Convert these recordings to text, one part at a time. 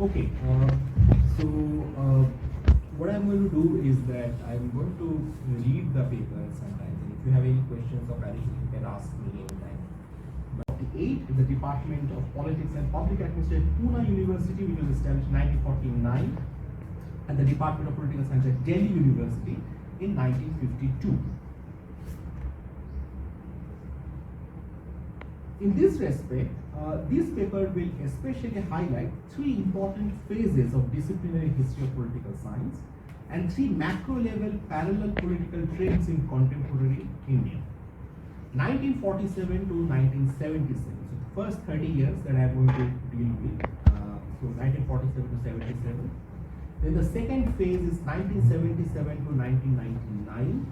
Okay, so what I'm going to do is that I'm going to read the paper sometimes. And if you have any questions or clarification, you can ask me anytime. But 8 is the Department of Politics and Public Administration, Pune University, which was established in 1949, and the Department of Political Science at Delhi University in 1952. In this respect, this paper will especially highlight 3 important phases of disciplinary history of political science and 3 macro-level parallel political trends in contemporary India. 1947 to 1977, so the first 30 years that I am going to deal with, so 1947 to 77. Then the second phase is 1977 to 1999,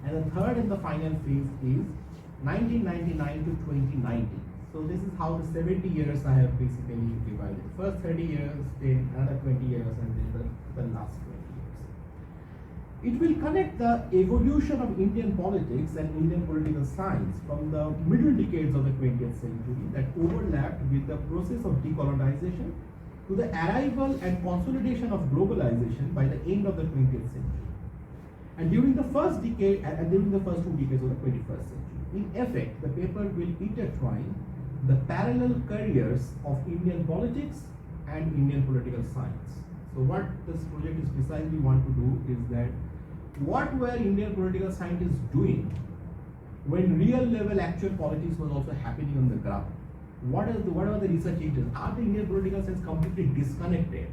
and the third and the final phase is 1999 to 2019. So this is how the 70 years I have basically divided. First 30 years, then another 20 years, and then the last 20 years. It will connect the evolution of Indian politics and Indian political science from the middle decades of the 20th century that overlapped with the process of decolonization to the arrival and consolidation of globalization by the end of the 20th century. And during the first decade and during the first 2 decades of the 21st century. In effect, the paper will intertwine the parallel careers of Indian politics and Indian political science. So what this project is precisely want to do is that what were Indian political scientists doing when real level actual politics was also happening on the ground? What are the research agencies? Are the Indian political science completely disconnected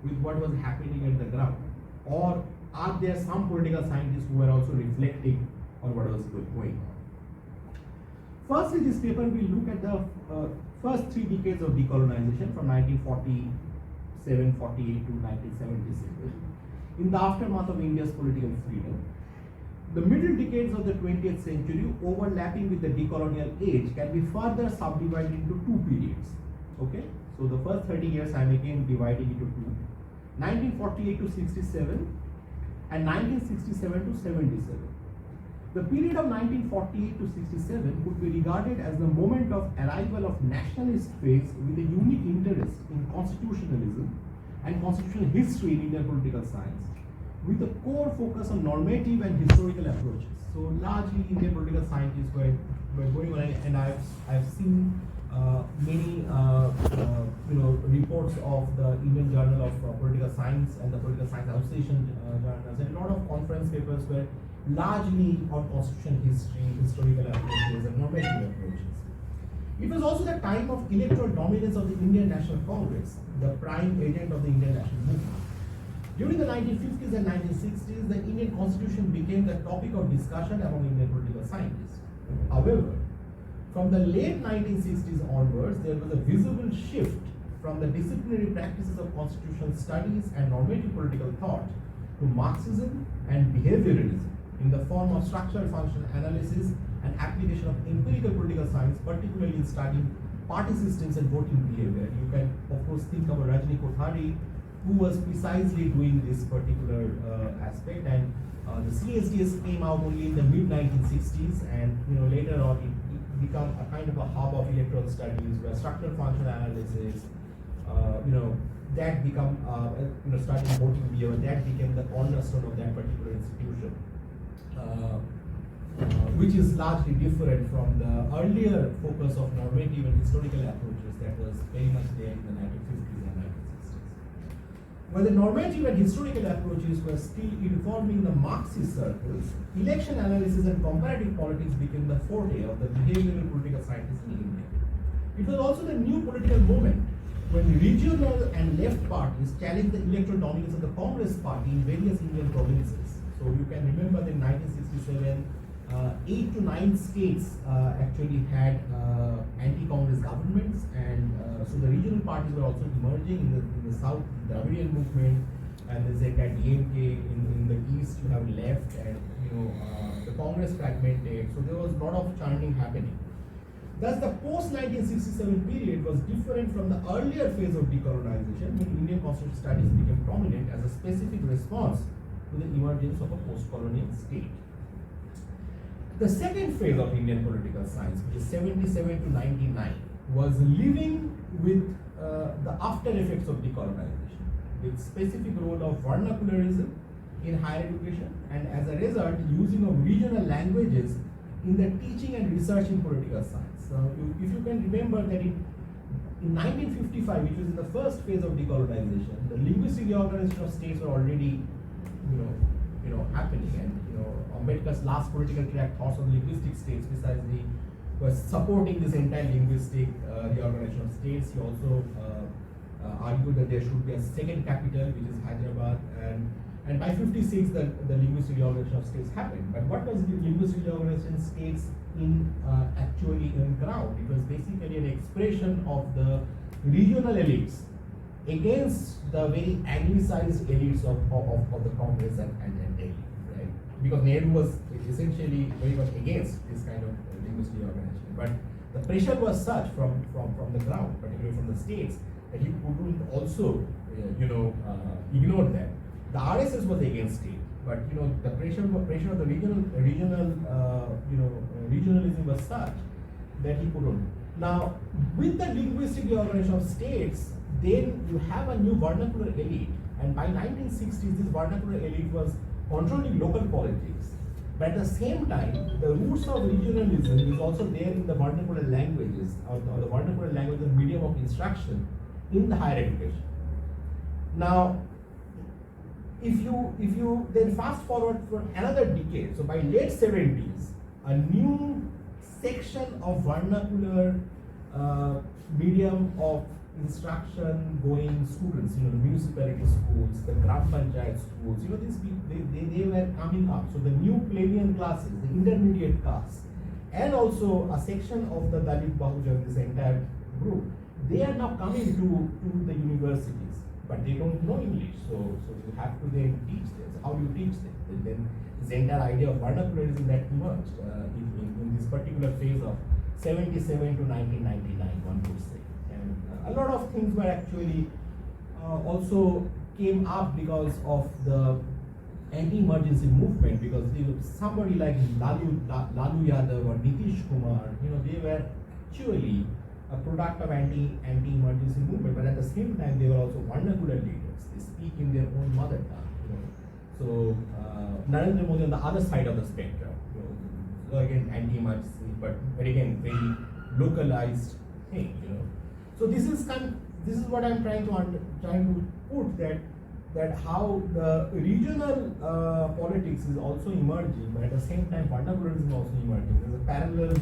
with what was happening at the ground? Or are there some political scientists who were also reflecting on what was going on? Firstly, this paper will look at the first 3 decades of decolonization from 1947-48 to 1977 in the aftermath of India's political freedom. The middle decades of the 20th century, overlapping with the decolonial age, can be further subdivided into 2 periods. Okay, so the first 30 years I am again dividing into 2: 1948 to 67 and 1967 to 77. The period of 1948 to 67 could be regarded as the moment of arrival of nationalist phase with a unique interest in constitutionalism and constitutional history in Indian political science, with a core focus on normative and historical approaches. So largely Indian political scientists were going on, and I've seen many reports of the Indian Journal of Political Science and the Political Science Association journals, and a lot of conference papers were largely on constitutional history, historical approaches, and normative approaches. It was also the time of electoral dominance of the Indian National Congress, the prime agent of the Indian national movement. During the 1950s and 1960s, the Indian Constitution became the topic of discussion among Indian political scientists. However, from the late 1960s onwards, there was a visible shift from the disciplinary practices of constitutional studies and normative political thought to Marxism and behavioralism in the form of structural function analysis and application of empirical political science, particularly in studying party systems and voting behavior. You can, of course, think about Rajni Kothari, who was precisely doing this particular aspect, and the CSDS came out only in the mid-1960s, and later on it became a kind of a hub of electoral studies where structural function analysis, that become studying voting behavior, that became the cornerstone of that particular institution. Which is largely different from the earlier focus of normative and historical approaches that was very much there in the 1950s and 1960s. While the normative and historical approaches were still informing the Marxist circles, election analysis and comparative politics became the forte of the behavioral political scientists in India. It was also the new political moment when regional and left parties challenged the electoral dominance of the Congress party in various Indian provinces. So you can remember that in 1967, 8 to 9 states actually had anti-Congress governments, and so the regional parties were also emerging in the south, the Dravidian movement, and the ZKDMK. In the east, you have left, and the Congress fragmented. So there was a lot of churning happening. Thus, the post-1967 period was different from the earlier phase of decolonization, when Indian constitutional studies became prominent as a specific response to the emergence of a post-colonial state. The second phase of Indian political science, which is 77 to 99, was living with the after effects of decolonization, with specific role of vernacularism in higher education, and as a result, using of regional languages in the teaching and research in political science. So, if you can remember that in 1955, which was in the first phase of decolonization, the linguistic reorganization of states were already, happening, and Ambedkar's last political tract, Thoughts on Linguistic States, precisely was supporting this entire linguistic reorganization of states. He also argued that there should be a second capital, which is Hyderabad, and by 56, the linguistic reorganization of states happened. But what was the linguistic reorganization of states actually in ground? It was basically an expression of the regional elites against the very anglicized elites of the Congress and Delhi, right? Because Nehru was essentially very much against this kind of linguistic reorganization. But the pressure was such from the ground, particularly from the states, that he couldn't also, ignore that. The RSS was against it, but the pressure of the regionalism was such that he couldn't. Now, with the linguistic reorganization of states, then you have a new vernacular elite, and by 1960s, this vernacular elite was controlling local politics. But at the same time, the roots of regionalism is also there in the vernacular languages, or the vernacular language as medium of instruction in the higher education. Now, if you then fast forward for another decade, so by late 70s, a new section of vernacular medium of instruction going students, the municipality schools, the Gram Panchayat schools, they were coming up. So the new plebeian classes, the intermediate castes, and also a section of the Dalit Bahujan, this entire group, they are now coming to the universities, but they don't know English, so you have to then teach them. So how do you teach them? And then this entire idea of vernacularism that emerged in this particular phase of 77 to 1999, one could say. And a lot of things were actually also came up because of the anti-emergency movement, because somebody like Lalu Yadav or Nitish Kumar, they were actually a product of anti-emergency movement, but at the same time they were also vernacular leaders. They speak in their own mother tongue. So Narendra Modi on the other side of the spectrum, so again anti-emergency, but again very localized thing. So this is what I'm trying to put, that how the regional politics is also emerging, but at the same time vernacularism is also emerging. There's a parallel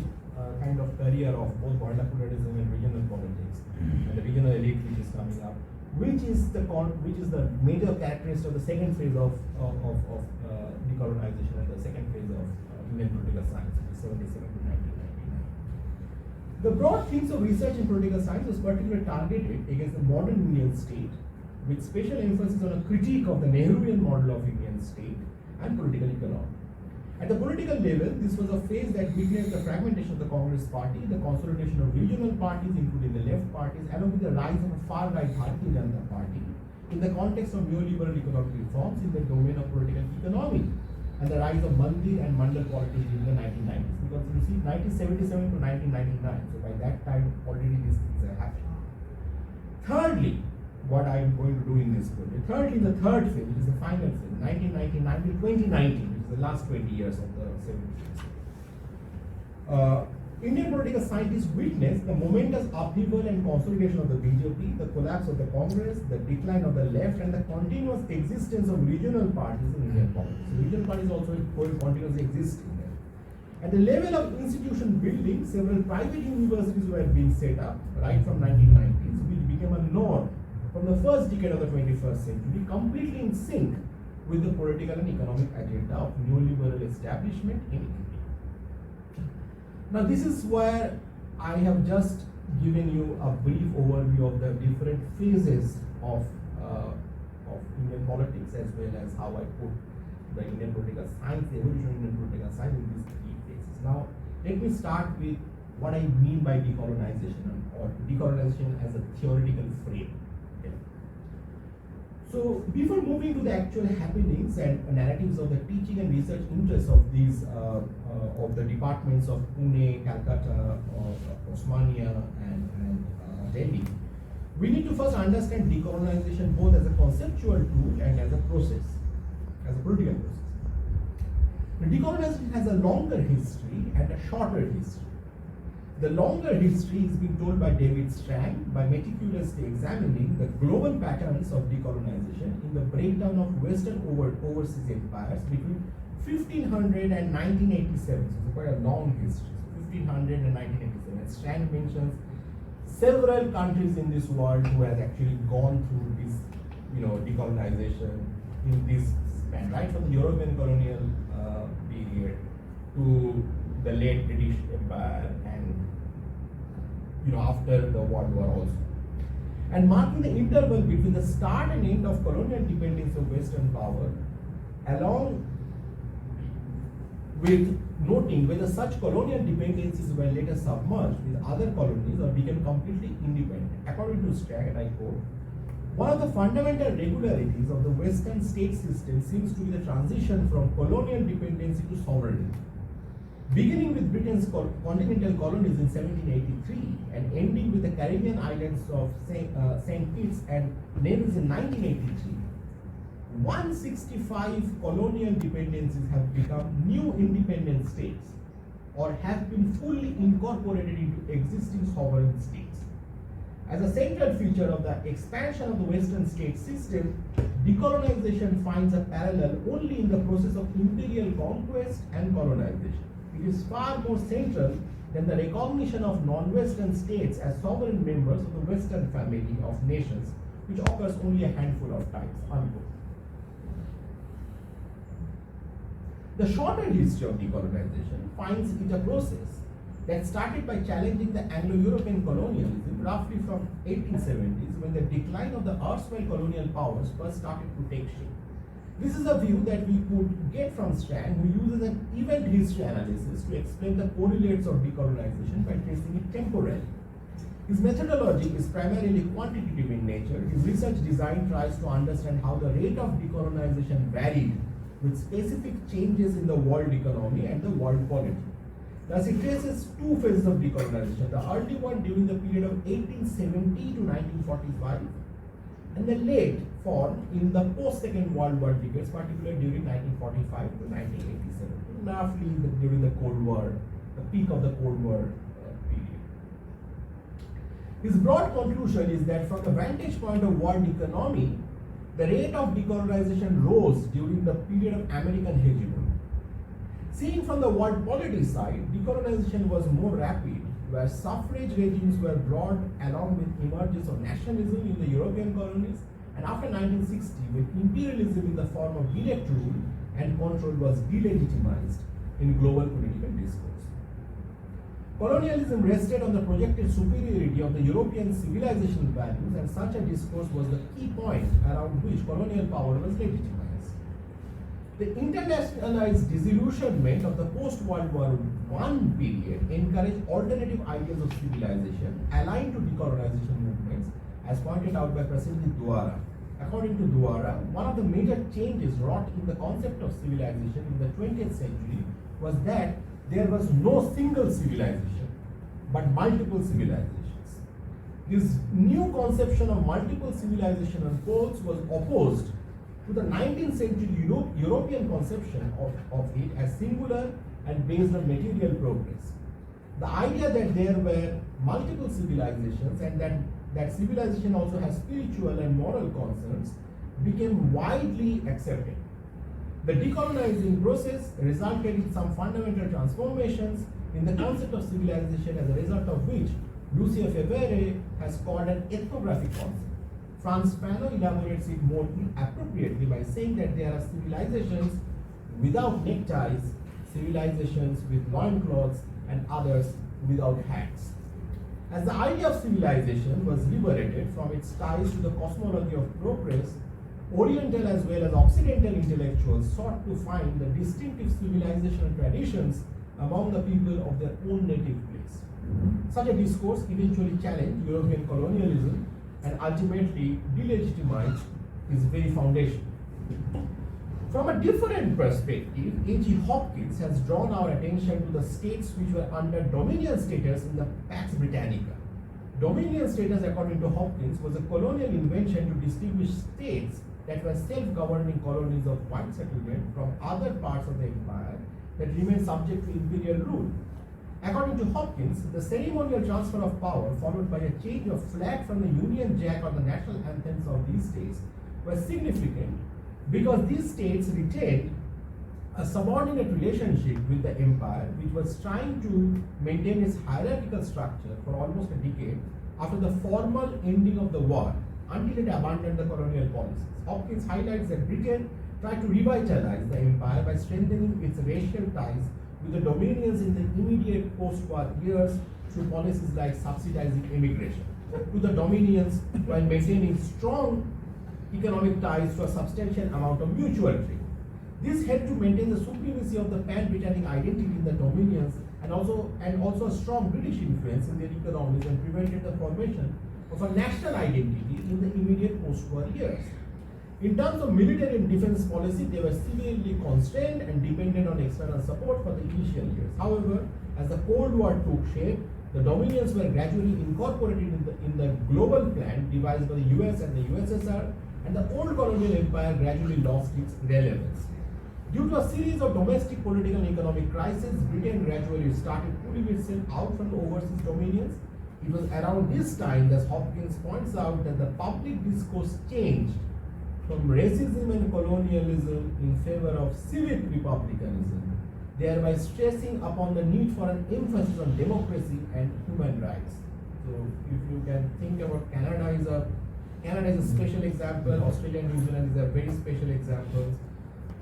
kind of career of both vernacularism and regional politics, and the regional elite which is coming up, which is the major characteristic of the second phase of decolonization and the second phase of Indian political science, 77 to 1999. The broad themes of research in political science was particularly targeted against the modern Indian state, with special emphasis on a critique of the Nehruvian model of Indian state and political economy. At the political level, this was a phase that witnessed the fragmentation of the Congress party, the consolidation of regional parties, including the left parties, along with the rise of a far-right Bharatiya Janata Party, in the context of neoliberal economic reforms in the domain of political economy, and the rise of Mandir and Mandal politics in the 1990s. Because you see, 1977 to 1999, so by that time already these things are happening. Thirdly, what I am going to do in this project. Thirdly, the third phase, which is the final phase, 1999 to 2019, which is the last 20 years of the 70s. Indian political scientists witnessed the momentous upheaval and consolidation of the BJP, the collapse of the Congress, the decline of the left, and the continuous existence of regional parties in Indian politics. So regional parties also continuously exist in there. At the level of institution building, several private universities were being set up right from 1990s, which became a norm from the first decade of the 21st century, completely in sync with the political and economic agenda of neoliberal establishment in India. Now, this is where I have just given you a brief overview of the different phases of Indian politics, as well as how I put the Indian political science, the evolution of Indian political science in these three phases. Now, let me start with what I mean by decolonization, or decolonization as a theoretical frame. So, before moving to the actual happenings and narratives of the teaching and research interests of these of the departments of Pune, Calcutta, Osmania, and Delhi, We need to first understand decolonization both as a conceptual tool and as a process, as a political process. The decolonization has a longer history and a shorter history. The longer history is being told by David Strang by meticulously examining the global patterns of decolonization in the breakdown of Western overseas empires between 1500 and 1987. So it's quite a long history. 1500 and 1987. And Strang mentions several countries in this world who have actually gone through this, decolonization in this span, right from the European colonial period to the late British Empire and after the World War also. And marking the interval between the start and end of colonial dependence of Western power, along with noting whether such colonial dependencies were later submerged with other colonies or became completely independent. According to Strang, and I quote, one of the fundamental regularities of the Western state system seems to be the transition from colonial dependency to sovereignty. Beginning with Britain's continental colonies in 1783 and ending with the Caribbean islands of St. Kitts and Nevis in 1983, 165 colonial dependencies have become new independent states or have been fully incorporated into existing sovereign states. As a central feature of the expansion of the Western state system, decolonization finds a parallel only in the process of imperial conquest and colonization. It is far more central than the recognition of non-Western states as sovereign members of the Western family of nations, which occurs only a handful of times. Unquote. The shorter history of decolonization finds it a process that started by challenging the Anglo-European colonialism roughly from 1870s, when the decline of the erstwhile colonial powers first started to take shape. This is a view that we could get from Strang, who uses an event history analysis to explain the correlates of decolonization by tracing it temporally. His methodology is primarily quantitative in nature. His research design tries to understand how the rate of decolonization varied with specific changes in the world economy and the world polity. Thus, he traces two phases of decolonization, the early one during the period of 1870 to 1945, and the late form in the post-Second World War decades, particularly during 1945 to 1987, roughly during the Cold War, the peak of the Cold War period. His broad conclusion is that from the vantage point of world economy, the rate of decolonization rose during the period of American hegemony. Seen from the world polity side, decolonization was more rapid, where suffrage regimes were brought along with emergence of nationalism in the European colonies, and after 1960, with imperialism in the form of direct rule and control was delegitimized in global political discourse. Colonialism rested on the projected superiority of the European civilizational values, and such a discourse was the key point around which colonial power was legitimized. The internationalized disillusionment of the post-World War I period encouraged alternative ideas of civilization aligned to decolonization movements, as pointed out by Prasenjit Duara. According to Duara, one of the major changes wrought in the concept of civilization in the 20th century was that there was no single civilization, but multiple civilizations. This new conception of multiple civilizational poles was opposed to the 19th century European conception of it as singular and based on material progress. The idea that there were multiple civilizations and that civilization also has spiritual and moral concerns became widely accepted. The decolonizing process resulted in some fundamental transformations in the concept of civilization, as a result of which Lucia Febvre has called an ethnographic concept. Franz Fanon elaborates it more appropriately by saying that there are civilizations without neckties, civilizations with loincloths, and others without hats. As the idea of civilization was liberated from its ties to the cosmology of progress, Oriental as well as Occidental intellectuals sought to find the distinctive civilizational traditions among the people of their own native place. Such a discourse eventually challenged European colonialism and ultimately delegitimized its very foundation. From a different perspective, A.G. Hopkins has drawn our attention to the states which were under dominion status in the Pax Britannica. Dominion status, according to Hopkins, was a colonial invention to distinguish states that were self-governing colonies of white settlement from other parts of the empire that remained subject to imperial rule. According to Hopkins, the ceremonial transfer of power, followed by a change of flag from the Union Jack on the national anthems of these states, was significant because these states retained a subordinate relationship with the empire, which was trying to maintain its hierarchical structure for almost a decade after the formal ending of the war, until it abandoned the colonial policies. Hopkins highlights that Britain tried to revitalize the empire by strengthening its racial ties with the dominions in the immediate post-war years through policies like subsidizing immigration to the dominions while maintaining strong economic ties to a substantial amount of mutual trade. This helped to maintain the supremacy of the pan-Britannic identity in the dominions and also a strong British influence in their economies, and prevented the formation of a national identity in the immediate post-war years. In terms of military and defense policy, they were severely constrained and dependent on external support for the initial years. However, as the Cold War took shape, the dominions were gradually incorporated in the global plan devised by the US and the USSR, and the old colonial empire gradually lost its relevance. Due to a series of domestic political and economic crises, Britain gradually started pulling itself out from the overseas dominions. It was around this time that Hopkins points out that the public discourse changed from racism and colonialism in favor of civic republicanism, thereby stressing upon the need for an emphasis on democracy and human rights. So if you can think about Canada is a special example, Australia and New Zealand is a very special examples,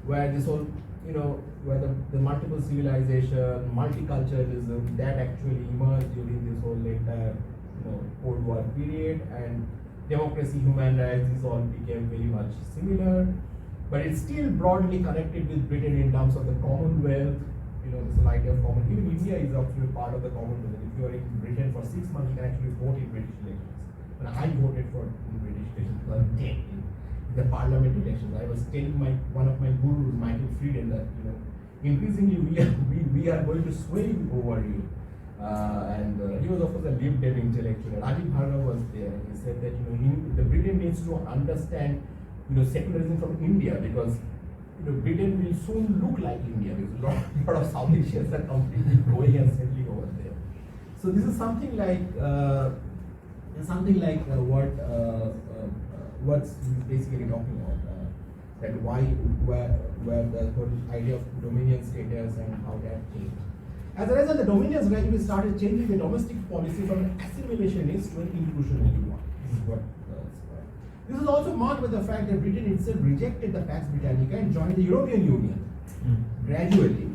where this whole, where the multiple civilization, multiculturalism, that actually emerged during this whole entire, Cold War period, and democracy, human rights, this all became very much similar, but it's still broadly connected with Britain in terms of the Commonwealth, this idea of Commonwealth. Even India is actually part of the Commonwealth. If you are in Britain for 6 months, you can actually vote in British elections. When I voted for British elections, 2010, in the parliament elections, I was telling one of my gurus, Michael Frieden, that increasingly we are going to sway over you. And he was of course a Lib Dem intellectual. Rajiv Bhargava was there, and he said that the Britain needs to understand secularism from India, because Britain will soon look like India, because a lot of South Asians are completely going and settling over there. So this is something like what's basically talking about, that where the whole idea of dominion status and how that changed. As a result, the dominions gradually started changing the domestic policy from an assimilationist to an inclusionary one. This is also marked by the fact that Britain itself rejected the Pax Britannica and joined the European Union gradually.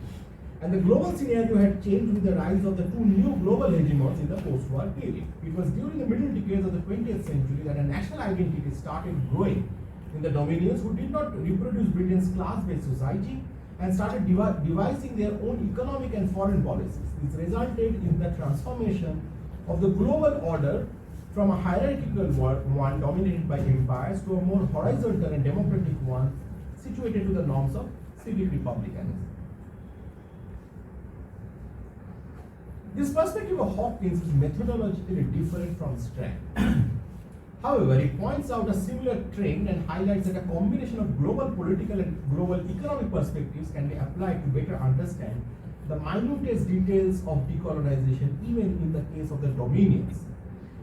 And the global scenario had changed with the rise of the two new global hegemons in the post-war period. It was during the middle decades of the 20th century that a national identity started growing in the dominions, who did not reproduce Britain's class-based society and started devising their own economic and foreign policies. This resulted in the transformation of the global order from a hierarchical one dominated by empires to a more horizontal and democratic one situated to the norms of civic republicanism. This perspective of Hopkins is methodologically different from Strang. However, it points out a similar trend and highlights that a combination of global political and global economic perspectives can be applied to better understand the minutest details of decolonization, even in the case of the dominions.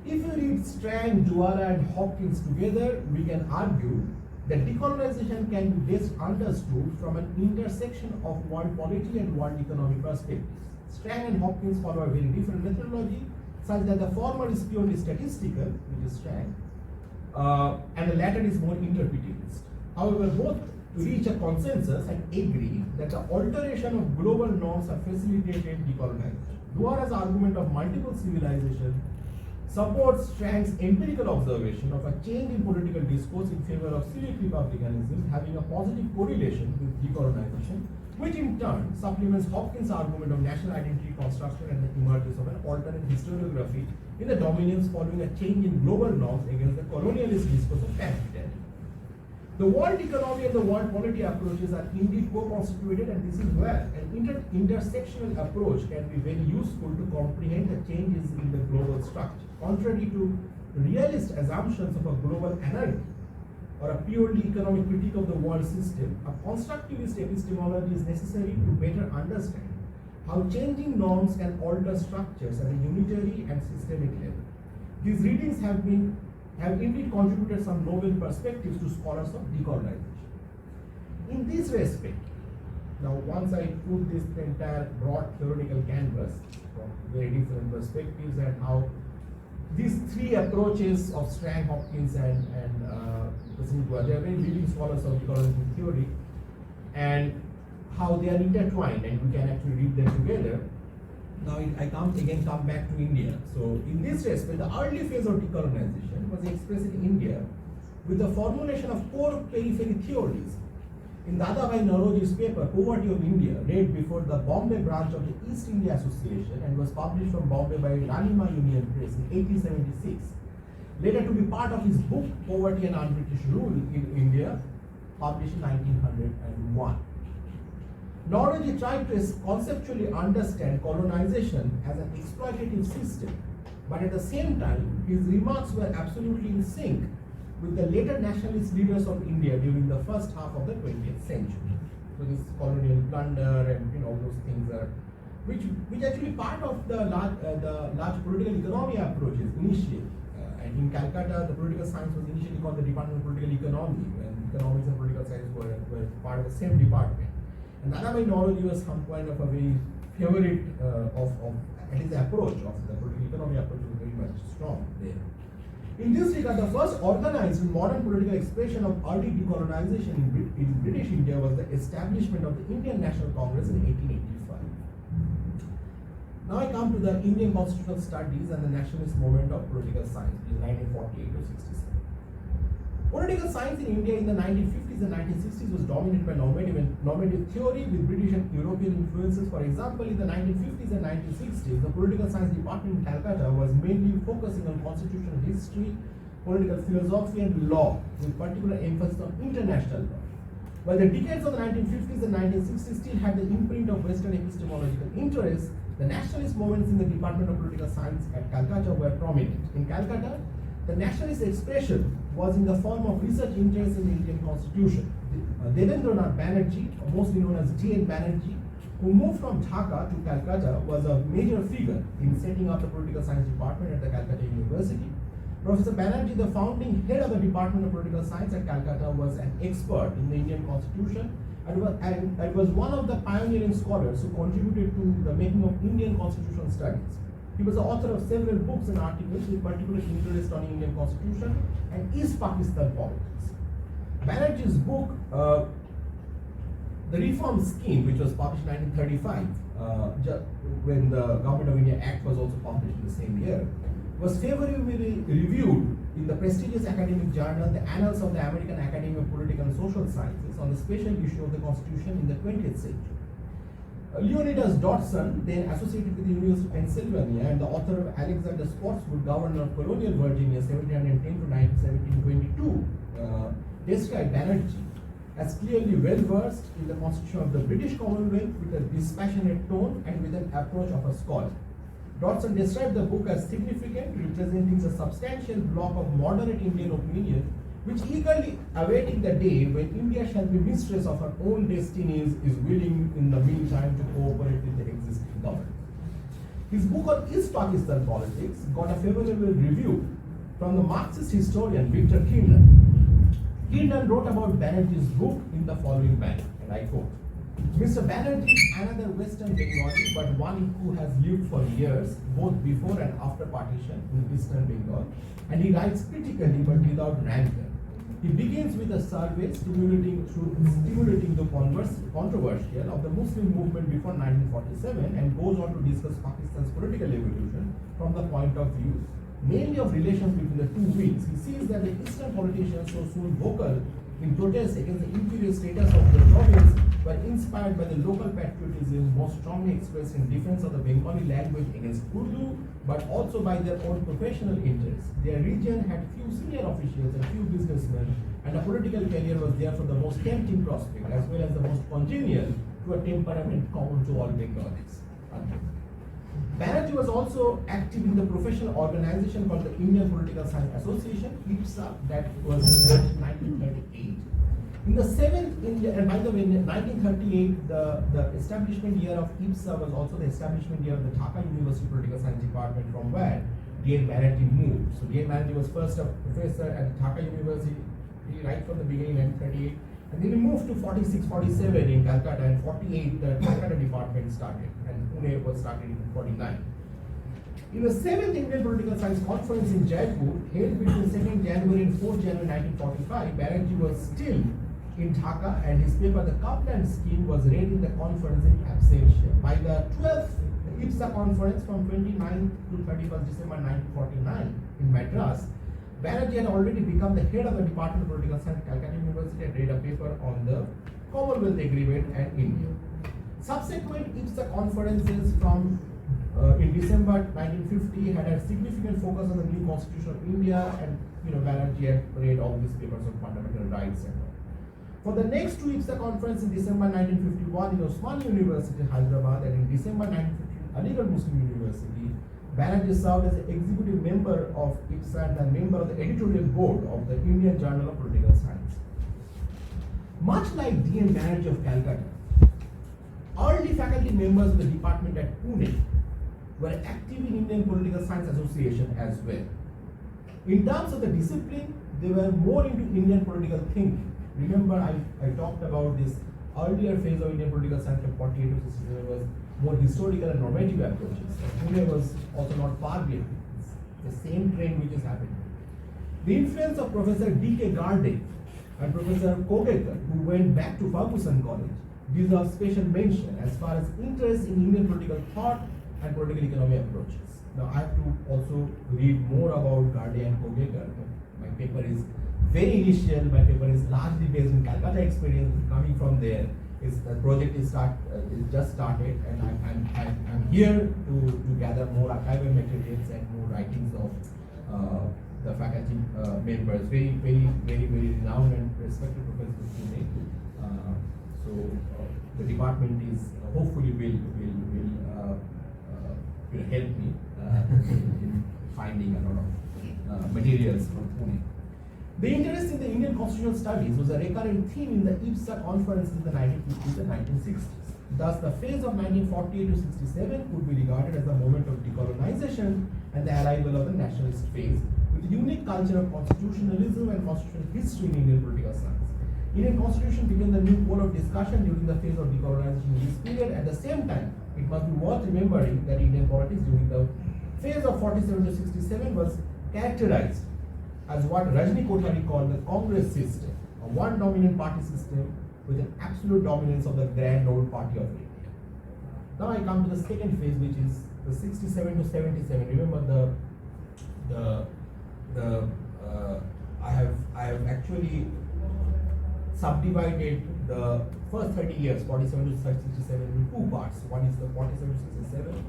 If you read Strang, Juara, and Hopkins together, we can argue that decolonization can be best understood from an intersection of world polity and world economic perspectives. Strang and Hopkins follow a very different methodology, such that the former is purely statistical, which is Strang, and the latter is more interpretivist. However, both reach a consensus and agree that the alteration of global norms have facilitated decolonization. Juara's argument of multiple civilization supports Strang's empirical observation of a change in political discourse in favor of civic republicanism having a positive correlation with decolonization, which in turn supplements Hopkins' argument of national identity construction and the emergence of an alternate historiography in the dominions following a change in global norms against the colonialist discourse of pan-Britannia. The world economy and the world polity approaches are indeed co-constituted, and this is where an intersectional approach can be very useful to comprehend the changes in the global structure. Contrary to realist assumptions of a global anarchy or a purely economic critique of the world system, a constructivist epistemology is necessary to better understand how changing norms can alter structures at a unitary and systemic level. These readings have indeed contributed some novel perspectives to scholars of decolonization. In this respect, now once I put this entire broad theoretical canvas from very different perspectives and how these three approaches of Strang, Hopkins, and Singwa, they are very leading scholars of decolonization theory, and how they are intertwined, and we can actually read them together. Now I come back to India. So in this respect, the early phase of decolonization was expressed in India with the formulation of core periphery theories. In Dadabhai Naoroji's paper, Poverty of India, read before the Bombay branch of the East India Association and was published from Bombay by Ranima Union Press in 1876. Later to be part of his book, Poverty and Un-British Rule in India, published in 1901. Naoroji tried to conceptually understand colonization as an exploitative system, but at the same time, his remarks were absolutely in sync with the later nationalist leaders of India during the first half of the 20th century. So this colonial plunder and all those things are, which actually part of the large political economy approaches initially. And in Calcutta, the political science was initially called the Department of Political Economy, and economics and political science were part of the same department. And Dadabhai Naoroji was some kind of a very favorite of at least the approach of the political economy approach was very much strong there. In this regard, the first organized modern political expression of early decolonization in British India was the establishment of the Indian National Congress in 1885. Now I come to the Indian constitutional studies and the nationalist movement of political science in 1948 to 67. Political science in India in the 1950s and 1960s was dominated by normative theory with British and European influences. For example, in the 1950s and 1960s, the political science department in Calcutta was mainly focusing on constitutional history, political philosophy, and law, with particular emphasis on international law. While the decades of the 1950s and 1960s still had the imprint of Western epistemological interests, the nationalist movements in the Department of Political Science at Calcutta were prominent. In Calcutta, the nationalist expression was in the form of research interests in the Indian Constitution. Devendranath Banerjee, mostly known as D.N. Banerjee, who moved from Dhaka to Calcutta, was a major figure in setting up the political science department at the Calcutta University. Professor Banerjee, the founding head of the Department of Political Science at Calcutta, was an expert in the Indian Constitution and was one of the pioneering scholars who contributed to the making of Indian constitutional studies. He was the author of several books and articles with particular interest on Indian Constitution and East Pakistan politics. Banerjee's book, The Reform Scheme, which was published in 1935, when the Government of India Act was also published in the same year, was favorably reviewed in the prestigious academic journal, The Annals of the American Academy of Political and Social Sciences, on the special issue of the Constitution in the 20th century. Leonidas Dodson, then associated with the University of Pennsylvania and the author of Alexander Spotswood, Governor of Colonial Virginia, 1710 to 1722, described Banerjee as clearly well-versed in the Constitution of the British Commonwealth with a dispassionate tone and with an approach of a scholar. Dodson described the book as significant, representing a substantial block of moderate Indian opinion, which eagerly awaiting the day when India shall be mistress of her own destinies, is willing in the meantime to cooperate with the existing government. His book on East Pakistan politics got a favorable review from the Marxist historian Victor Kiernan. Kiernan wrote about Banerjee's book in the following manner, and I quote, Mr. Banerjee is another Western Bengali, but one who has lived for years, both before and after partition in Eastern Bengal, and he writes critically but without rancor. He begins with a survey stimulating the controversial of the Muslim movement before 1947 and goes on to discuss Pakistan's political evolution from the point of view mainly of relations between the two wings. He sees that the Eastern politicians so soon vocal in protest against the inferior status of the province were inspired by the local patriotism most strongly expressed in defense of the Bengali language against Urdu, but also by their own professional interests. Their region had few senior officials and few businessmen person, and a political career was therefore the most tempting prospect as well as the most congenial to a temperament common to all Bengalis. Banerjee was also active in the professional organization called the Indian Political Science Association, IPSA, that was established in 1938. In the and by the way, in 1938, the establishment year of IPSA was also the establishment year of the Dhaka University Political Science Department, from where D.N. Banerjee moved. So D.N. Banerjee was first a professor at Dhaka University right from the beginning in 1938. And then he moved to 46, 47 in Calcutta, and 48 the Calcutta department started, and Pune was started in 49. In the 7th Indian Political Science Conference in Jaipur, held between 2nd January and 4th January 1945, Banerjee was still in Dhaka, and his paper, The Coupland Scheme, was read in the conference in absentia. By the 12th IPSA conference from 29th to 31st December 1949 in Madras, Banerjee had already become the head of the Department of Political Science at Calcutta University and read a paper on the Commonwealth Agreement and India. Subsequent IPSA conferences from in December 1950 had a significant focus on the new constitution of India, and Banerjee had read all these papers on fundamental rights and all. For the next two IPSA conferences in December 1951 in Osmania University, Hyderabad, and in December 1950 Aligarh Muslim University, Banerjee served as an executive member of IPSA and a member of the editorial board of the Indian Journal of Political Science. Much like D.N. Banerjee of Calcutta, early faculty members of the department at Pune were active in Indian Political Science Association as well. In terms of the discipline, they were more into Indian political thinking. Remember, I talked about this earlier phase of Indian political science from 48 to 67 was more historical and normative approaches. Pune was also not far behind. It's the same trend which is happening. The influence of Professor D.K. Garde and Professor Kogekar, who went back to Ferguson College, deserve special mention as far as interest in Indian political thought and political economy approaches. Now, I have to also read more about Garde and Kogekar. My paper is very initial. My paper is largely based on Calcutta experience. Coming from there, the project is just started, and I'm here to gather more archival materials and more writings of the faculty members, very renowned and respected professors today. So the department is hopefully will help me in finding a lot of materials from Pune. The interest in the Indian constitutional studies was a recurrent theme in the IPSA conferences in the 1950s and 1960s. Thus, the phase of 1948 to 67 could be regarded as a moment of decolonization and the arrival of the nationalist phase, with a unique culture of constitutionalism and constitutional history in Indian political science. Indian constitution became the new pole of discussion during the phase of decolonization in this period. At the same time, it must be worth remembering that Indian politics during the phase of 47 to 67 was characterized as what Rajni Kothari called the Congress system, a one dominant party system with an absolute dominance of the grand old party of India. Now I come to the second phase, which is the 67 to 77. Remember I have actually subdivided the first 30 years, 47 to 67, into two parts. One is the 47 to 67.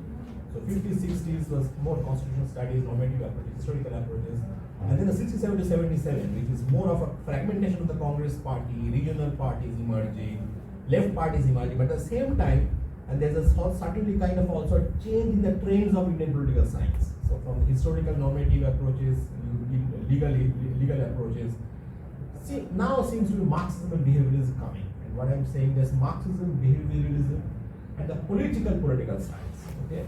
So 50s, 60s was more constitutional studies, normative approaches, historical approaches. And then the 67 to 77, which is more of a fragmentation of the Congress party, regional parties emerging, left parties emerging, but at the same time, and there's a certainly kind of also a change in the trends of Indian political science. So from historical normative approaches, legal approaches, now seems to be Marxism and behavioralism coming. And what I'm saying is Marxism, behavioralism, and the political science. Okay.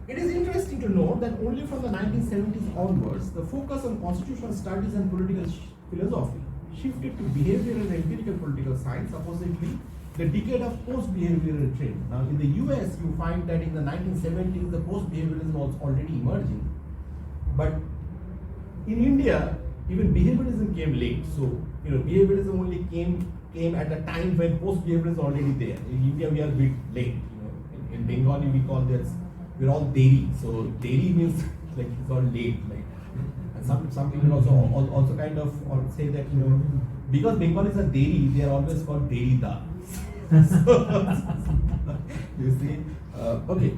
It is interesting to note that only from the 1970s onwards, the focus on constitutional studies and political philosophy shifted to behavioral and empirical political science, supposedly the decade of post-behavioral trend. Now, in the US, you find that in the 1970s, the post-behavioralism was already emerging. But in India, even behavioralism came late. So, behavioralism only came at a time when post-behaviorism is already there. In India, we are a bit late. In Bengali, we call this, we're all deri. So deri means like it's all late. Like, and some people also kind of say that because Bengalis are deri, they are always called derida. So, you see, okay.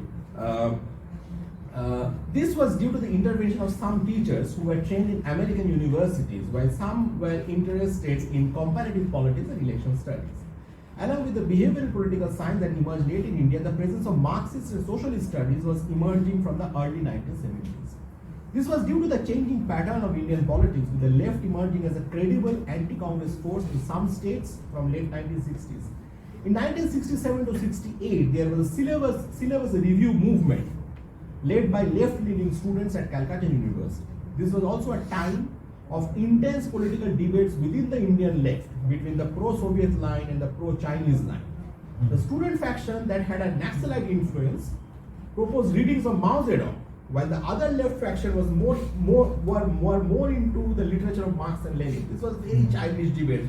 This was due to the intervention of some teachers who were trained in American universities, while some were interested in comparative politics and election studies. Along with the behavioral political science that emerged late in India, the presence of Marxist and socialist studies was emerging from the early 1970s. This was due to the changing pattern of Indian politics, with the left emerging as a credible anti-Congress force in some states from late 1960s. In 1967 to 68, there was a syllabus review movement led by left-leaning students at Calcutta University. This was also a time of intense political debates within the Indian left between the pro-Soviet line and the pro-Chinese line. The student faction that had a Naxalite influence proposed readings of Mao Zedong, while the other left faction was more into the literature of Marx and Lenin. This was very childish debate,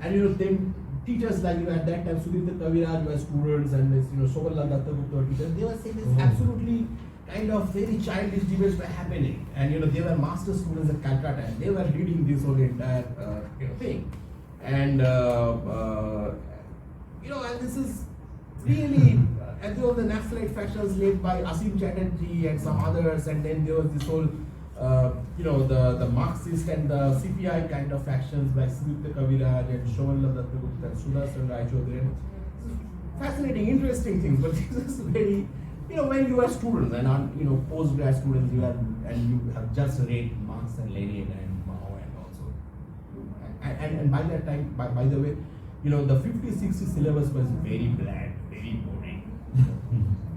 and then teachers like at that time Sudipta Kaviraj were students, and this Somanlal Dattagupta were teachers. They were saying this absolutely kind of very childish debates were happening, and they were master students at Calcutta, and they were reading this whole entire thing, and and this is really. And there was the Naxalite factions led by Asim Chatterjee and some others, and then there was this whole, the Marxist and the CPI kind of factions like Sudipta Kaviraj and Somanlal Dattagupta and Sudarshan Rai Chaudhary. Fascinating, interesting things, but this is very, when you are students and post-grad students, you have just read Marx and Lenin and Mao and also, and by that time, by the way, the 50-60 syllabus was very bland, very boring.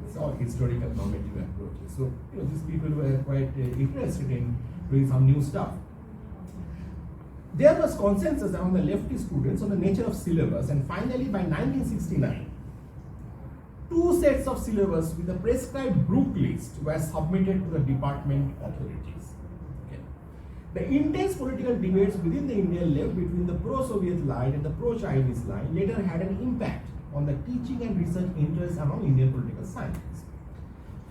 It's all historical normative approaches. So these people were quite interested in doing some new stuff. There was consensus among the leftist students on the nature of syllabus, and finally by 1969, 2 sets of syllabus with a prescribed book list were submitted to the department authorities. Okay. The intense political debates within the Indian left between the pro-Soviet line and the pro-Chinese line later had an impact on the teaching and research interests among Indian political scientists.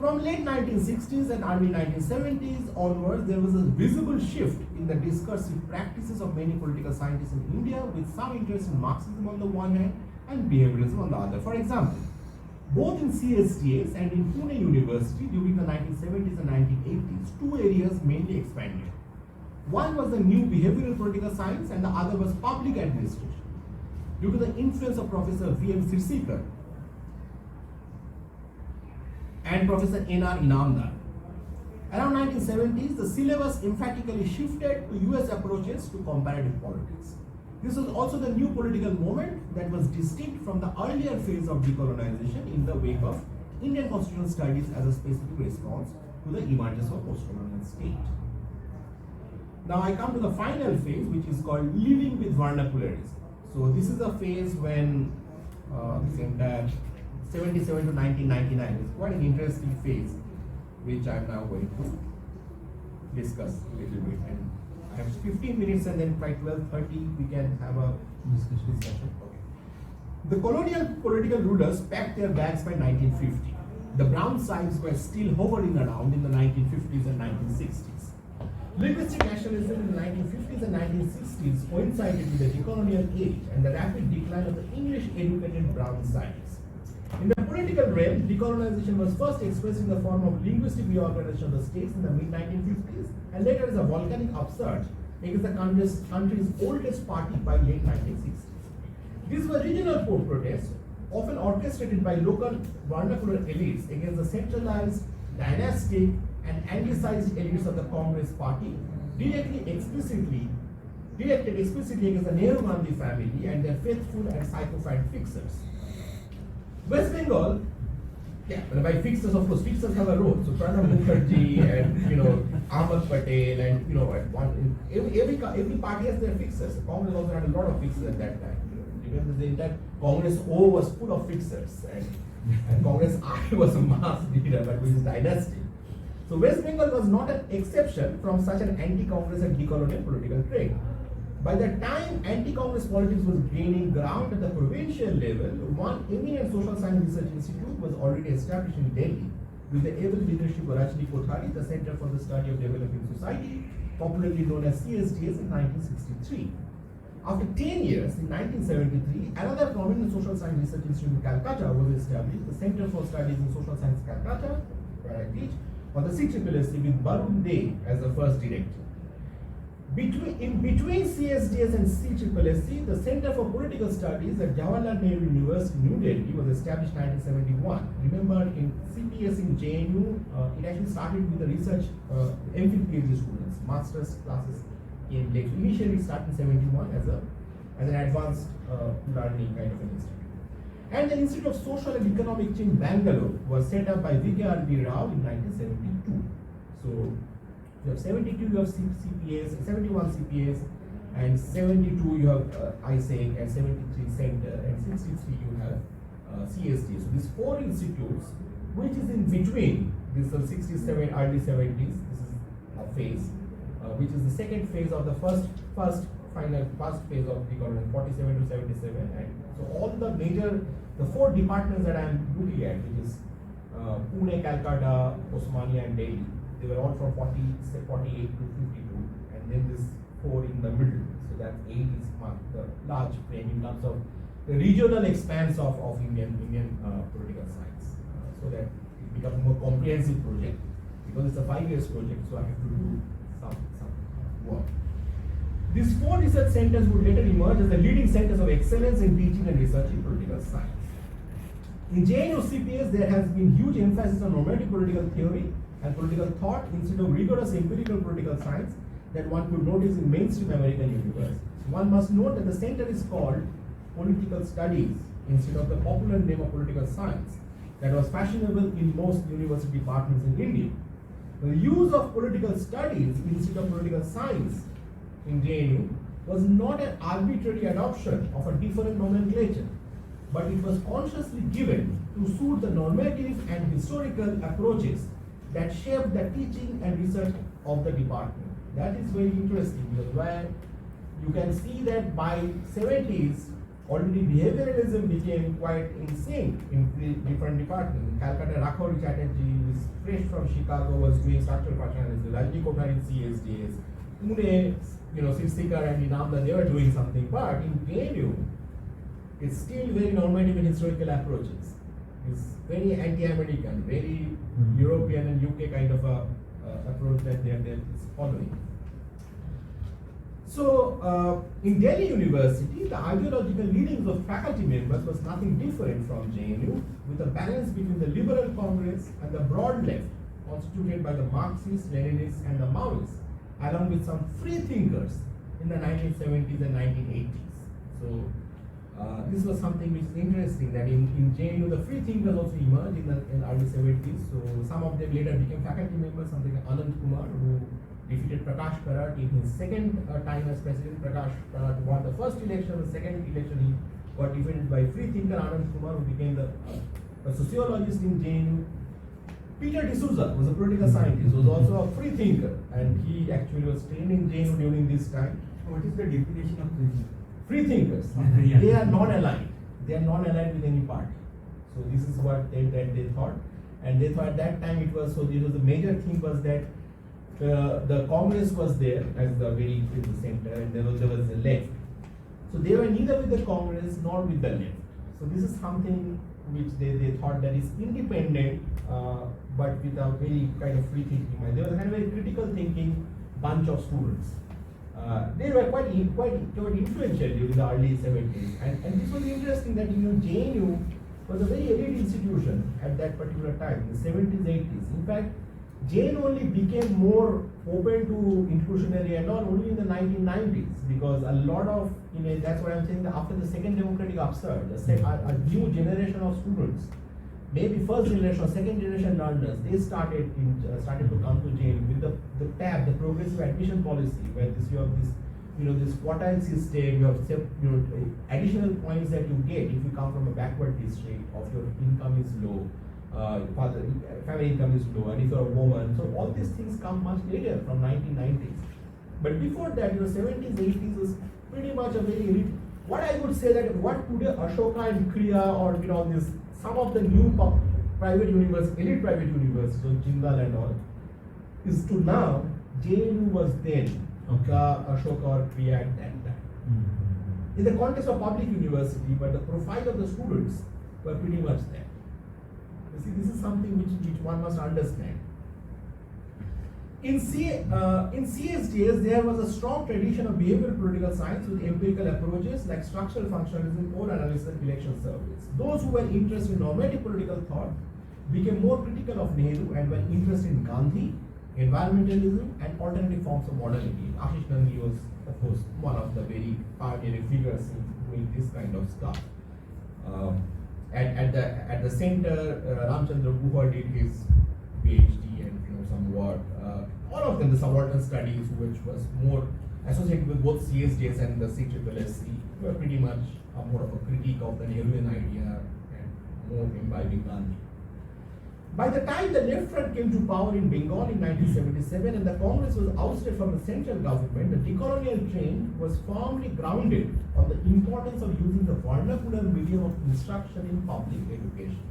From late 1960s and early 1970s onwards, there was a visible shift in the discursive practices of many political scientists in India, with some interest in Marxism on the one hand and behaviorism on the other. For example, both in CSTS and in Pune University during the 1970s and 1980s, 2 areas mainly expanded. One was the new behavioral political science and the other was public administration, due to the influence of Professor V.M. Sirsikar and Professor N.R. Inamdar. Around 1970s, the syllabus emphatically shifted to US approaches to comparative politics. This was also the new political moment that was distinct from the earlier phase of decolonization in the wake of Indian constitutional studies as a specific response to the emergence of post-colonial state. Now I come to the final phase, which is called living with vernacularism. So this is a phase when this entire 77 to 1999 is quite an interesting phase, which I am now going to discuss a little bit. And I have 15 minutes, and then by 12:30 we can have a discussion. Okay. The colonial political rulers packed their bags by 1950. The brown sides were still hovering around in the 1950s and 1960s. Linguistic nationalism in the 1950s and 1960s coincided with the decolonial age and the rapid decline of the English-educated brown sides. In the political realm, decolonization was first expressed in the form of linguistic reorganization of the states in the mid-1950s and later as a volcanic upsurge against the country's oldest party by late 1960s. These were regional protests, often orchestrated by local vernacular elites against the centralized, dynastic, and anglicized elites of the Congress party, directed explicitly against the Nehru Gandhi family and their faithful and sycophant fixers. West Bengal, by fixers, of course, fixers have a role. So Pranab Mukherjee and Ahmad Patel and every party has their fixers. Congress also had a lot of fixers at that time. Remember, the entire Congress O was full of fixers, and Congress I was a mass leader, but with his dynasty. So West Bengal was not an exception from such an anti-Congress and decolonial political trend. By the time anti-Congress politics was gaining ground at the provincial level, one eminent social science research institute was already established in Delhi with the able leadership of Rajni Kothari, the Center for the Study of Developing Society, popularly known as CSDS, in 1963. After 10 years, in 1973, another prominent social science research institute in Calcutta was established, the Center for Studies in Social Science Calcutta, where I teach, on the CSSC with Barun Dey as the first director. Between CSDS and CSSC, the Center for Political Studies at Jawaharlal Nehru University, New Delhi was established in 1971. Remember, in CPS in JNU, it actually started with the research MPhil PhD students, master's classes in lecture. Initially, it started in 71 as an advanced learning kind of an institute. And the Institute of Social and Economic Change, Bangalore, was set up by V.K.R.B. Rao in 1972. So, you have 72, you have CPAs, 71 CPAs, and 72 you have ISEC, and 73 Center, and 63 you have CSD. So these four institutes, which is in between, this is 67, early 70s, this is a phase, which is the second phase of the first phase of the government, 47 to 77, and so all the four departments that I am looking at, which is Pune, Calcutta, Osmania, and Delhi. They were all from 48 to 52, and then this 4 in the middle. So that 8 is the large frame in terms of the regional expanse of Indian political science, so that it becomes a more comprehensive project. Because it's a 5 years project, so I have to do some work. These 4 research centers would later emerge as the leading centers of excellence in teaching and research in political science. In JNU CPS, there has been huge emphasis on normative political theory and political thought instead of rigorous empirical political science that one could notice in mainstream American universities. One must note that the center is called political studies instead of the popular name of political science that was fashionable in most university departments in India. The use of political studies instead of political science in JNU was not an arbitrary adoption of a different nomenclature, but it was consciously given to suit the normative and historical approaches that shaped the teaching and research of the department. That is very interesting, because where you can see that by 70s, already behavioralism became quite in sync in the different departments. In Calcutta, Rakhouri Chatterjee, who is fresh from Chicago, was doing structural functionalism. Rajni Kothari in CSDS. Pune, Sirsikar and Inamda, they were doing something. But in JNU, it's still very normative and historical approaches. It's very anti-American, very European and UK kind of a approach that they're following. So, in Delhi University, the ideological leanings of faculty members was nothing different from JNU, with a balance between the Liberal Congress and the broad left, constituted by the Marxists, Leninists, and the Maoists, along with some free thinkers in the 1970s and 1980s. So, this was something which is interesting, that in JNU the free thinkers also emerged in the early 70s. So some of them later became faculty members, something like Anand Kumar, who defeated Prakash Karat in his second time as president. Prakash Karat won the first election, the second election he got defeated by free thinker Anand Kumar, who became a sociologist in JNU. Peter D'Souza was a political scientist, was also a free thinker, and he actually was trained in JNU during this time. What is the definition of free thinker? Free thinkers, Yeah. they are non-aligned. They are non-aligned with any party. So this is what they thought, and they thought at that time it was so. This was the major thing was that the Congress was there as the very in the center, and there was the left. So they were neither with the Congress nor with the left. So this is something which they thought that is independent, but with a very kind of free thinking mind. They were kind of very critical thinking bunch of students. They were quite influential during the early 70s, and this was interesting that JNU was a very elite institution at that particular time, in the 70s, 80s. In fact, JNU only became more open to inclusionary and all only in the 1990s, because a lot of, that's what I'm saying, that after the second democratic upsurge, a new generation of students, maybe first generation or second generation learners, they started to come to JNU with the TAB, the progressive admission policy, where you have this quartile system, you have additional points that you get if you come from a backward district, of your income is low, family income is low, and if you're a woman. So all these things come much later, from 1990s. But before that, 70s, 80s was pretty much a very elite. What I would say that what today Ashoka and Kriya or this some of the new private universities, elite private universities, so Jindal and all, is to now, JNU was then, Ashoka or Kriya at that time. In the context of public university, but the profile of the students were pretty much there. You see, this is something which one must understand. In CSDS, there was a strong tradition of behavioral political science with empirical approaches like structural functionalism, poll analysis, and election surveys. Those who were interested in normative political thought became more critical of Nehru and were interested in Gandhi, environmentalism, and alternative forms of modernity. Ashish Gandhi was, of course, one of the very pioneering figures in doing this kind of stuff. At the center, Ramchandra Guha did his PhD and some work. All of them, the subaltern studies, which was more associated with both CSDS and the CSSC, were pretty much more of a critique of the Nehruvian idea and more imbibing Gandhi. By the time the left front came to power in Bengal in 1977 and the Congress was ousted from the central government, the decolonial trend was firmly grounded on the importance of using the vernacular medium of instruction in public education.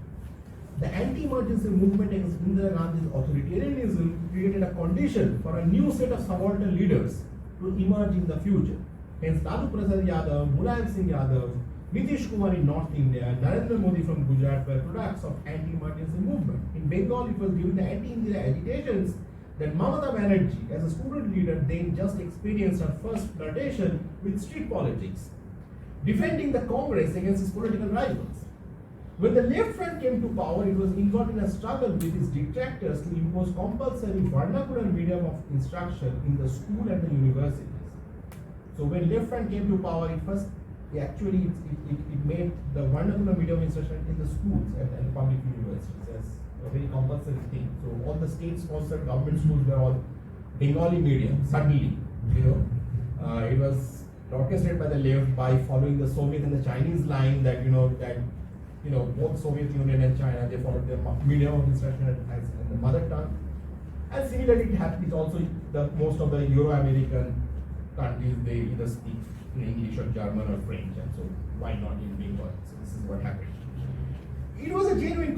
The anti-emergency movement against Indira Gandhi's authoritarianism created a condition for a new set of subaltern leaders to emerge in the future. Hence, Lalu Prasad Yadav, Mulayam Singh Yadav, Nitish Kumar in North India, Narendra Modi from Gujarat were products of anti-emergency movement. In Bengal, it was during the anti-Indira agitations that Mamata Banerjee, as a student leader, then just experienced her first flirtation with street politics, defending the Congress against its political rivals. When the left front came to power, it was involved in a struggle with its detractors to impose compulsory vernacular medium of instruction in the school and the universities. So when left front came to power, it made the vernacular medium instruction in the schools and public universities as a very compulsory thing. So all the state-sponsored government schools were all Bengali medium, suddenly, it was orchestrated by the left by following the Soviet and the Chinese line that, both Soviet Union and China, they followed their medium of instruction as the mother tongue. And similarly, it also, most of the Euro-American countries, they either speak in English or German or French, and so why not in Bengal? So this is what happened. It was a genuine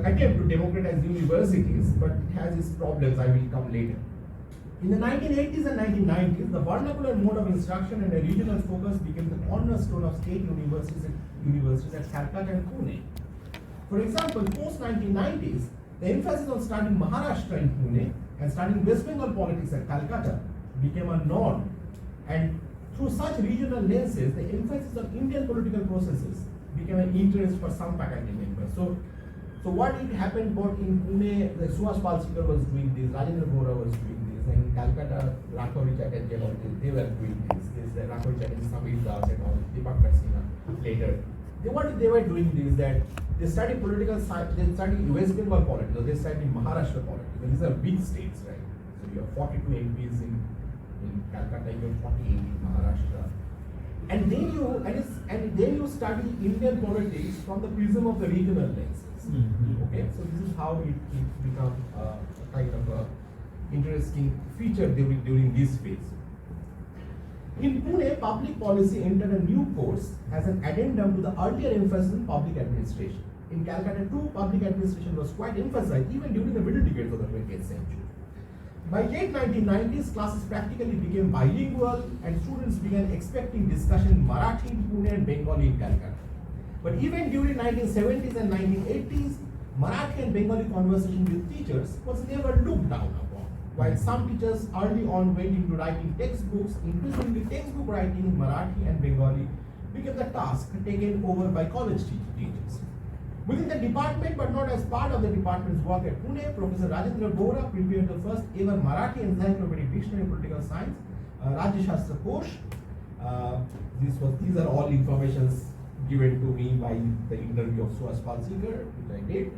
attempt to democratize universities, but it has its problems. I will come later. In the 1980s and 1990s, the vernacular mode of instruction and a regional focus became the cornerstone of state universities at Calcutta and Pune. For example, post-1990s, the emphasis on studying Maharashtra in Pune and studying West Bengal politics at Calcutta became a norm. And through such regional lenses, the emphasis on Indian political processes became an interest for some faculty members. So what happened both in Pune, the Suhas Palsikar was doing this, Rajendra Vora was doing this, and in Calcutta, Rakhori Chatterjee and all this, they were doing this, Rakhori Chatterjee, Samir Das and all, Deepak Karsina later. What they were doing is that they studied political science, they studied West Bengal politics, or they studied Maharashtra politics, and these are big states, right? So you have 42 MPs in Calcutta, you have 48 in Maharashtra. And then you study Indian politics from the prism of the regional lenses. Okay, so this is how it becomes a kind of a interesting feature during this phase. In Pune, public policy entered a new course as an addendum to the earlier emphasis in public administration. In Calcutta too, public administration was quite emphasized even during the middle decades of the 20th century. By late 1990s, classes practically became bilingual and students began expecting discussion in Marathi in Pune and Bengali in Calcutta. But even during 1970s and 1980s, Marathi and Bengali conversation with teachers was never looked down upon. While some teachers early on went into writing textbooks, increasingly textbook writing in Marathi and Bengali became the task taken over by college teachers. Within the department, but not as part of the department's work at Pune, Professor Rajendra Vora prepared the first ever Marathi encyclopedic dictionary in political science, Rajya Shastra Kosh. These are all informations given to me by the interview of Suhas Palsikar, which I did.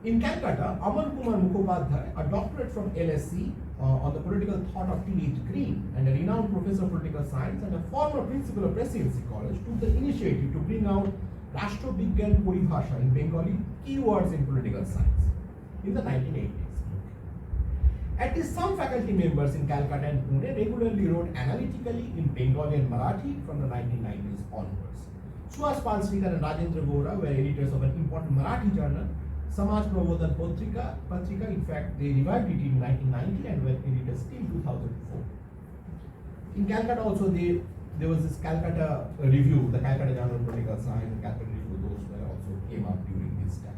In Calcutta, Aman Kumar Mukhopadhyay, a doctorate from LSE on the political thought of T.H. Green, and a renowned professor of political science and a former principal of Presidency College, took the initiative to bring out Rashtrobigyan Poribhasha in Bengali, keywords in political science, in the 1980s. At least some faculty members in Calcutta and Pune regularly wrote analytically in Bengali and Marathi from the 1990s onwards. Suhas Palsikar and Rajendra Vora were editors of an important Marathi journal, Samaj Prabodhan Patrika. In fact, they revived it in 1990 and were editors till 2004. In Calcutta also, there was this Calcutta review, the Calcutta Journal of Political Science, and Calcutta Review, those were also came up during this time.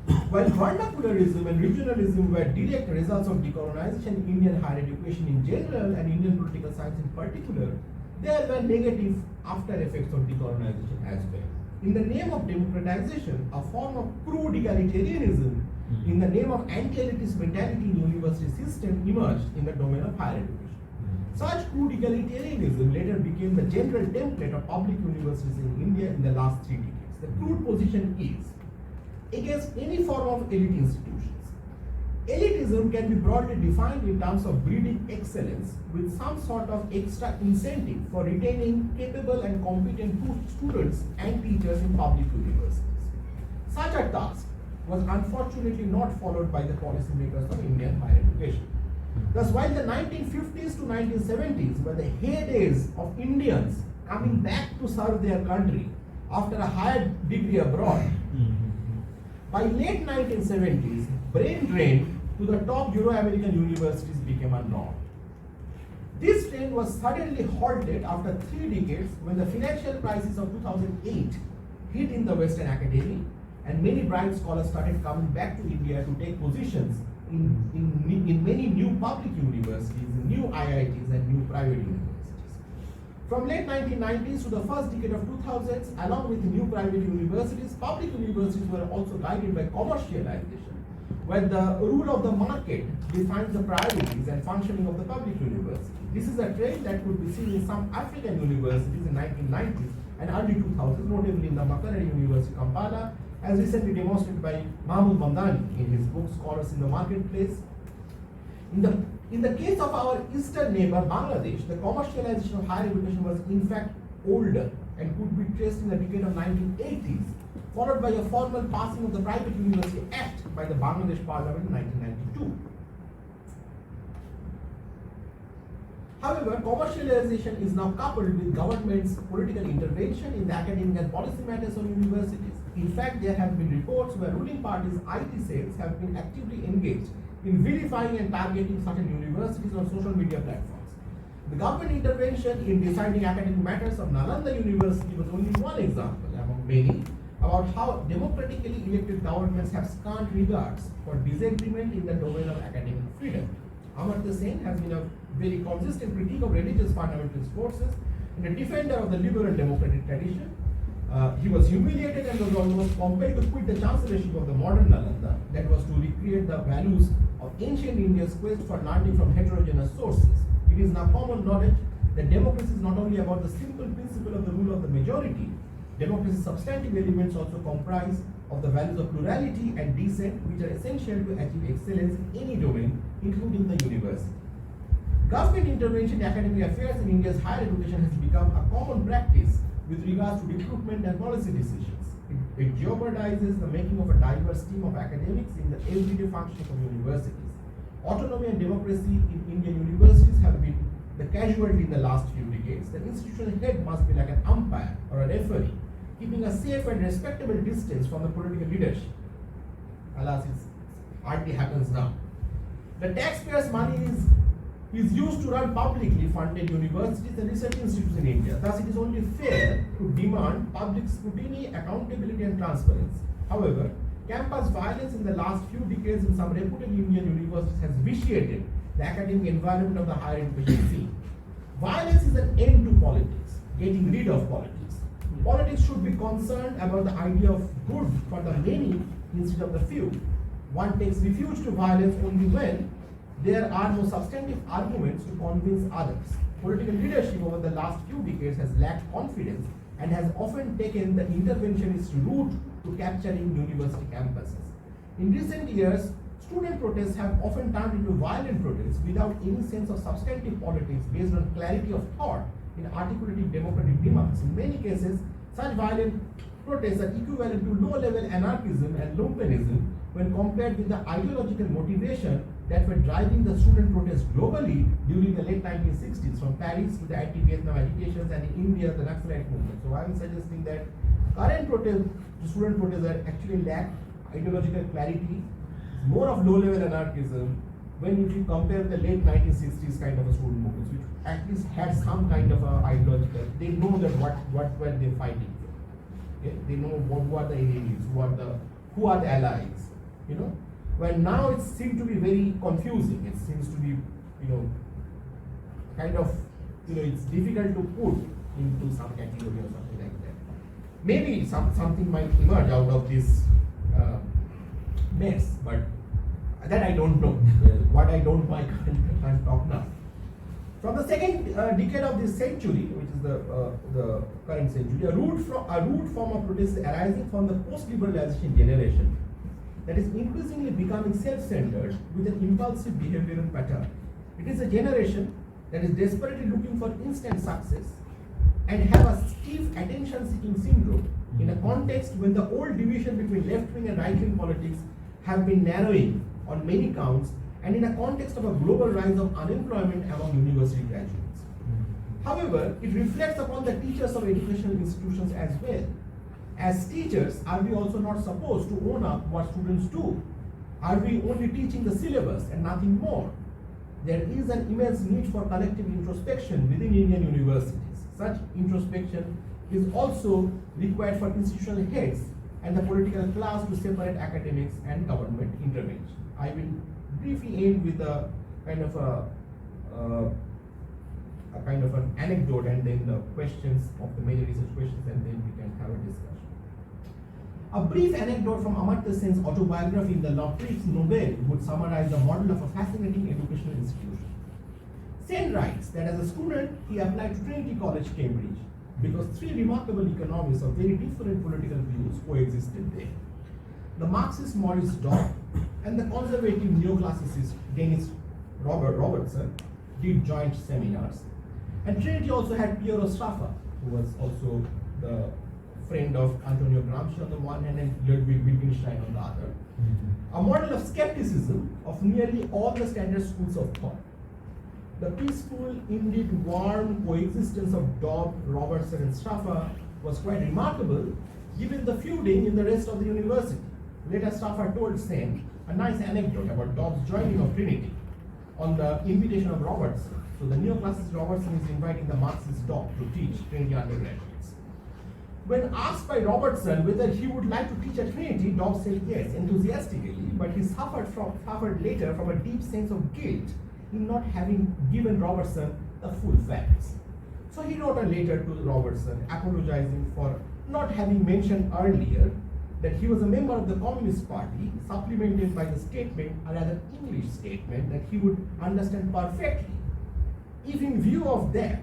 While vernacularism and regionalism were direct results of decolonization in Indian higher education in general and Indian political science in particular, there were negative after effects of decolonization as well. In the name of democratization, a form of crude egalitarianism in the name of anti-elitist mentality in university system emerged in the domain of higher education. Such crude egalitarianism later became the general template of public universities in India in the last 3 decades. The crude position is against any form of elite institutions. Elitism can be broadly defined in terms of breeding excellence with some sort of extra incentive for retaining capable and competent students and teachers in public universities. Such a task was unfortunately not followed by the policymakers of Indian higher education. Thus, while the 1950s to 1970s were the heydays of Indians coming back to serve their country after a higher degree abroad, by late 1970s, brain drain to the top Euro-American universities became a norm. This trend was suddenly halted after 3 decades when the financial crisis of 2008 hit in the Western academy and many bright scholars started coming back to India to take positions in many new public universities, new IITs and new private universities. From late 1990s to the first decade of 2000s, along with new private universities, public universities were also guided by commercialization, where the rule of the market defines the priorities and functioning of the public university. This is a trend that could be seen in some African universities in 1990s and early 2000s, notably in the Makerere University, Kampala, as recently demonstrated by Mahmoud Mamdani in his book Scholars in the Marketplace. In the case of our eastern neighbor Bangladesh, the commercialization of higher education was in fact older and could be traced in the decade of 1980s, followed by a formal passing of the Private University Act by the Bangladesh Parliament in 1992. However, commercialization is now coupled with government's political intervention in the academic and policy matters of universities. In fact, there have been reports where ruling parties' IT cells have been actively engaged in vilifying and targeting certain universities on social media platforms. The government intervention in deciding academic matters of Nalanda University was only one example among many about how democratically elected governments have scant regards for disagreement in the domain of academic freedom. Amartya Sen has been a very consistent critique of religious fundamentalist forces and a defender of the liberal democratic tradition. He was humiliated and was almost compelled to quit the chancelleurship of the modern Nalanda that was to recreate the values of ancient India's quest for learning from heterogeneous sources. It is now common knowledge that democracy is not only about the simple principle of the rule of the majority. Democracy's substantive elements also comprise of the values of plurality and dissent, which are essential to achieve excellence in any domain, including the university. Government intervention in academic affairs in India's higher education has become a common practice with regards to recruitment and policy decisions. It jeopardizes the making of a diverse team of academics in the everyday functioning of universities. Autonomy and democracy in Indian universities have been the casualty in the last few decades. The institutional head must be like an umpire or a referee, keeping a safe and respectable distance from the political leadership. Alas, it hardly happens now. The taxpayers' money is used to run publicly funded universities and research institutes in India. Thus, it is only fair to demand public scrutiny, accountability, and transparency. However, campus violence in the last few decades in some reputed Indian universities has vitiated the academic environment of the higher education scene. Violence is an end to politics, getting rid of politics. Politics should be concerned about the idea of good for the many instead of the few. One takes refuge to violence only when there are no substantive arguments to convince others. Political leadership over the last few decades has lacked confidence and has often taken the interventionist route to capturing university campuses. In recent years, student protests have often turned into violent protests without any sense of substantive politics based on clarity of thought in articulating democratic demands. In many cases, such violent protests are equivalent to low-level anarchism and lumpenism when compared with the ideological motivation that were driving the student protests globally during the late 1960s, from Paris to the anti-Vietnam agitations and in India, the Naxalite movement. So I'm suggesting that current student protests are actually lack ideological clarity, more of low-level anarchism when you compare the late 1960s kind of a student movements, which at least had some kind of a ideological, they know that what were they fighting for. Okay? They know who are the enemies, who are the allies. you know, where now it seems to be very confusing. It seems to be, kind of, it's difficult to put into some category or something like that. Maybe something might emerge out of this mess, but that I don't know. What I don't know, I can't talk now. From the second decade of this century, which is the current century, a root form of protest is arising from the post-liberalization generation that is increasingly becoming self-centered with an impulsive behavioral pattern. It is a generation that is desperately looking for instant success and have a stiff attention-seeking syndrome in a context when the old division between left-wing and right-wing politics have been narrowing on many counts, and in a context of a global rise of unemployment among university graduates. However, it reflects upon the teachers of educational institutions as well. As teachers, are we also not supposed to own up what students do? Are we only teaching the syllabus and nothing more? There is an immense need for collective introspection within Indian universities. Such introspection is also required for institutional heads and the political class to separate academics and government intervention. I will briefly end with a kind of an anecdote and then the questions of the major research questions, and then we can have a discussion. A brief anecdote from Amartya Sen's autobiography in the La Prix Nouvelle would summarize the model of a fascinating educational institution. Sen writes that as a student, he applied to Trinity College, Cambridge, because three remarkable economists of very different political views coexisted there. The Marxist Maurice Dobb and the conservative neoclassicist Dennis Robertson did joint seminars. And Trinity also had Piero Sraffa, who was also the friend of Antonio Gramsci on the one hand and Ludwig Wittgenstein on the other. A model of skepticism of nearly all the standard schools of thought. The peaceful, indeed warm coexistence of Dobb, Robertson and Sraffa was quite remarkable given the feuding in the rest of the university. Later, Sraffa told Sen a nice anecdote about Dobb's joining of Trinity on the invitation of Robertson. So the neoclassicist Robertson is inviting the Marxist Dobb to teach Trinity undergraduates. When asked by Robertson whether he would like to teach at Trinity, Dobb said yes, enthusiastically, but he suffered later from a deep sense of guilt in not having given Robertson the full facts. So he wrote a letter to Robertson apologizing for not having mentioned earlier that he was a member of the Communist Party, supplemented by the statement, a rather English statement, that he would understand perfectly. If in view of that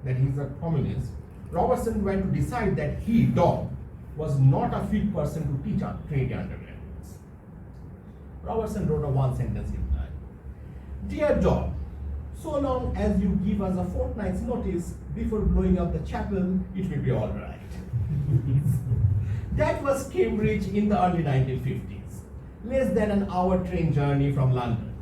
he is a communist, Robertson were to decide that he, Dobb, was not a fit person to teach Trinity undergraduates. Robertson wrote a one-sentence reply. Dear Dobb, so long as you give us a fortnight's notice before blowing up the chapel, it will be all right. That was Cambridge in the early 1950s, less than an hour train journey from London.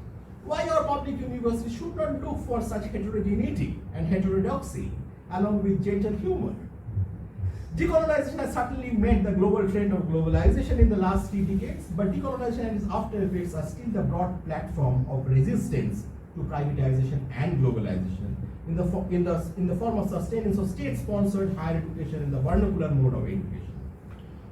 Why our public university should not look for such heterogeneity and heterodoxy along with gentle humor. Decolonization has certainly met the global trend of globalization in the last 3 decades, but decolonization and its after effects are still the broad platform of resistance to privatization and globalization in the form of sustenance of state-sponsored higher education in the vernacular mode of education.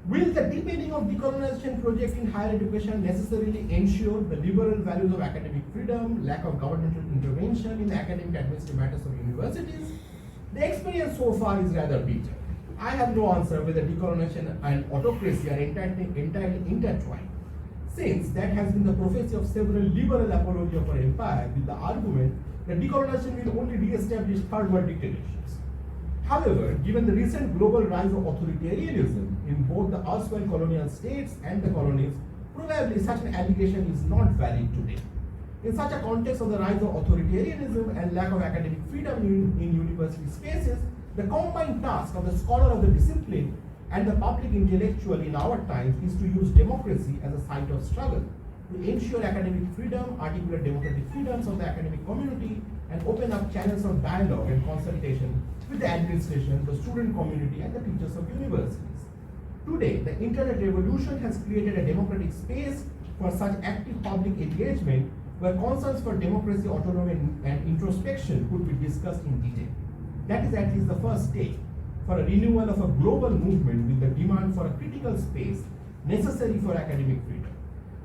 Will the deepening of decolonization project in higher education necessarily ensure the liberal values of academic freedom, lack of governmental intervention in the academic administrative matters of universities? The experience so far is rather bitter. I have no answer whether decolonization and autocracy are entirely intertwined, since that has been the prophecy of several liberal apologies of our empire with the argument that decolonization will only re-establish third world dictatorships. However, given the recent global rise of authoritarianism in both the erstwhile colonial states and the colonies, probably such an allegation is not valid today. In such a context of the rise of authoritarianism and lack of academic freedom in university spaces, the combined task of the scholar of the discipline and the public intellectual in our times is to use democracy as a site of struggle, to ensure academic freedom, articulate democratic freedoms of the academic community, and open up channels of dialogue and consultation with the administration, the student community, and the teachers of universities. Today, the internet revolution has created a democratic space for such active public engagement where concerns for democracy, autonomy, and introspection could be discussed in detail. That is at least the first step for a renewal of a global movement with the demand for a critical space necessary for academic freedom.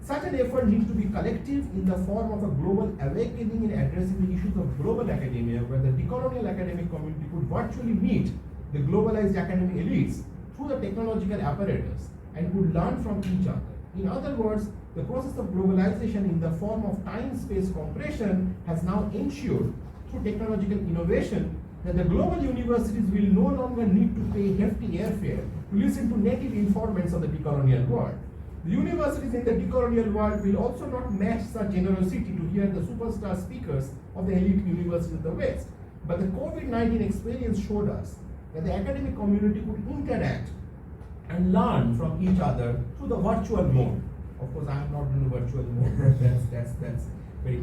Such an effort needs to be collective in the form of a global awakening in addressing the issues of global academia, where the decolonial academic community could virtually meet the globalized academic elites through the technological apparatus and could learn from each other. In other words, the process of globalization in the form of time-space compression has now ensured through technological innovation that the global universities will no longer need to pay hefty airfare to listen to native informants of the decolonial world. The universities in the decolonial world will also not match such generosity to hear the superstar speakers of the elite universities of the West. But the COVID-19 experience showed us that the academic community could interact and learn from each other through the virtual mode. Of course, I am not in the virtual mode. that's very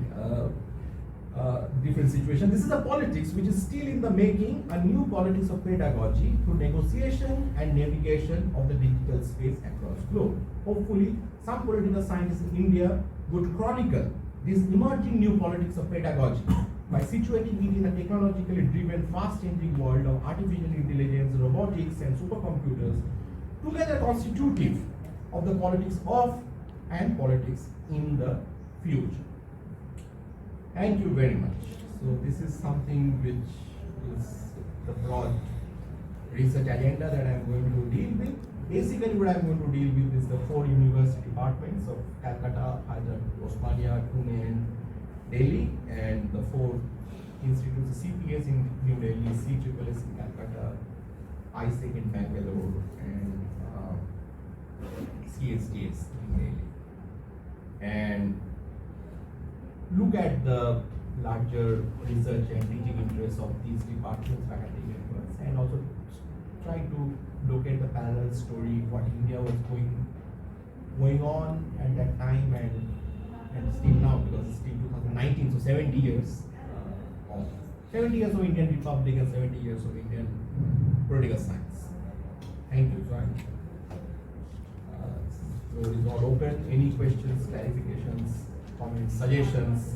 different situation. This is a politics which is still in the making, a new politics of pedagogy through negotiation and navigation of the digital space across globe. Hopefully, some political scientists in India would chronicle this emerging new politics of pedagogy by situating it in a technologically driven, fast-changing world of artificial intelligence, robotics, and supercomputers, together constitutive of the politics of and politics in the future. Thank you very much. So this is something which is the broad research agenda that I am going to deal with. Basically what I am going to deal with is the 4 university departments of Calcutta, Hyderabad, Osmania, Pune and Delhi, and the 4 institutes, CPS in New Delhi, CSSS in Calcutta, ISEC in Bangalore, and CSTS in Delhi. And look at the larger research and teaching interests of these departments, faculty members, and also try to look at the parallel story, what India was going on at that time and still now, because it's still 2019, so 70 years of 70 years of Indian Republic and 70 years of Indian political science. Thank you. So floor is all open. Any questions, clarifications, comments, suggestions?